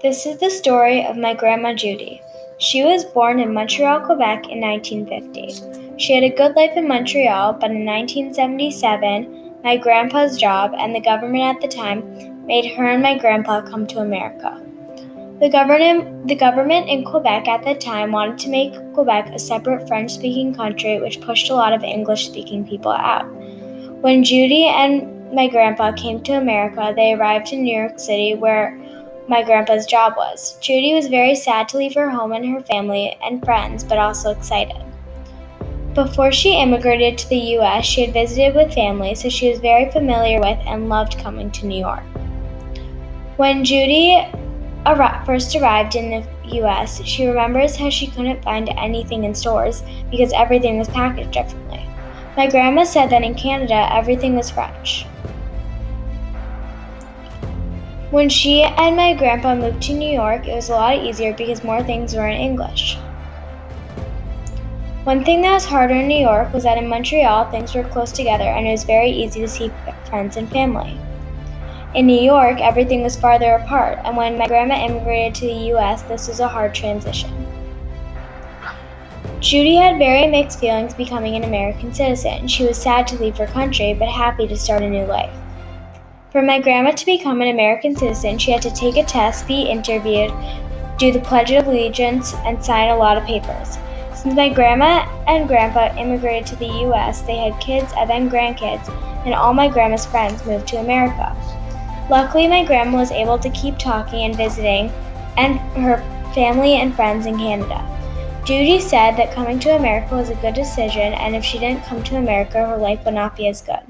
This is the story of my Grandma Judy. She was born in Montreal, Quebec in 1950. She had a good life in Montreal, but in 1977, my grandpa's job and the government at the time made her and my grandpa come to America. The government in Quebec at the time wanted to make Quebec a separate French-speaking country, which pushed a lot of English-speaking people out. When Judy and my grandpa came to America, they arrived in New York City, where my grandpa's job was. Judy was very sad to leave her home and her family and friends, but also excited. Before she immigrated to the U.S., she had visited with family, so she was very familiar with and loved coming to New York. When Judy first arrived in the U.S., she remembers how she couldn't find anything in stores because everything was packaged differently. My grandma said that in Canada, everything was French. When she and my grandpa moved to New York, it was a lot easier because more things were in English. One thing that was harder in New York was that in Montreal, things were close together and it was very easy to see friends and family. In New York, everything was farther apart, and when my grandma immigrated to the U.S., this was a hard transition. Judy had very mixed feelings becoming an American citizen. She was sad to leave her country, but happy to start a new life. For my grandma to become an American citizen, she had to take a test, be interviewed, do the Pledge of Allegiance, and sign a lot of papers. Since my grandma and grandpa immigrated to the U.S., they had kids and then grandkids, and all my grandma's friends moved to America. Luckily, my grandma was able to keep talking and visiting and her family and friends in Canada. Judy said that coming to America was a good decision, and if she didn't come to America, her life would not be as good.